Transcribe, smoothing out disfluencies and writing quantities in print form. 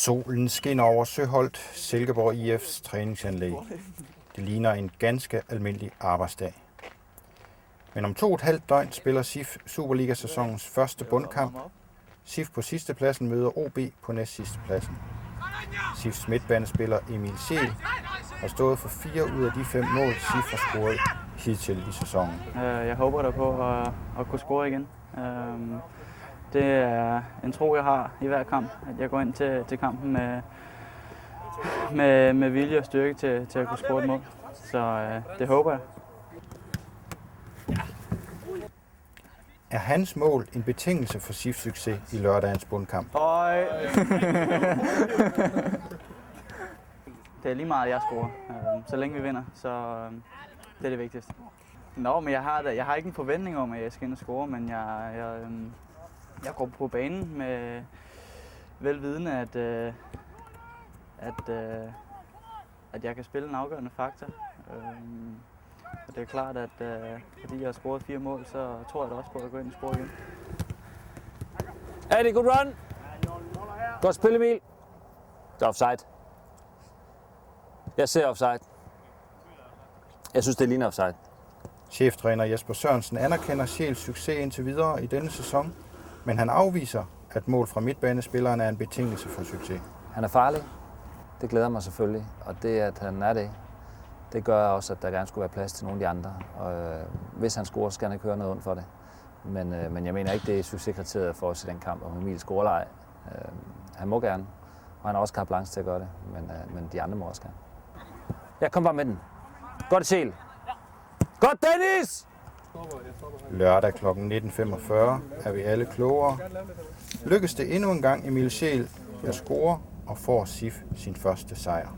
Solen skinner over Søholt, Silkeborg IF's træningsanlæg. Det ligner en ganske almindelig arbejdsdag. Men om 2,5 døgn spiller SIF Superliga-sæsonens første bundkamp. SIF på sidstepladsen møder OB på næstsidstepladsen. SIFs midtbanespiller Emil Scheel har stået for 4 ud af de 5 mål, SIF har scoret hidtil i sæsonen. Jeg håber da på at kunne score igen. Det er en tro, jeg har i hver kamp, at jeg går ind til kampen med vilje og styrke til at kunne score et mål. Så det håber jeg. Er hans mål en betingelse for SIFs succes i lørdagens bundkamp? Det er lige meget, jeg scorer. Så længe vi vinder, så det er det vigtigste. Men jeg har ikke en forventning om, at jeg skal ind og score, men jeg går på banen med velvidende, at jeg kan spille en afgørende faktor. Og det er klart, at fordi jeg har scoret 4 mål, så tror jeg da også på at gå ind og score igen. Eddie, good run! Godt spil, Emil. Det er offside. Jeg ser offside. Jeg synes, det ligner offside. Cheftræner Jesper Sørensen anerkender Scheels succes indtil videre i denne sæson, men han afviser, at mål fra midtbanespilleren er en betingelse for succes. Han er farlig. Det glæder mig selvfølgelig, og det, at han er det gør også, at der gerne skulle være plads til nogle af de andre. Og hvis han scorer, skal han ikke høre noget ondt for det. Men jeg mener ikke, det er succeskriteriet for os i den kamp om Emil scorer eller ej. Han må gerne, og han har også carte blanche til at gøre det, men de andre må også gerne. Jeg kom bare med den. Godt Scheel. Godt Dennis! Lørdag kl. 19.45 er vi alle klogere. Lykkes det endnu en gang Emil Scheel at score og får SIF sin første sejr.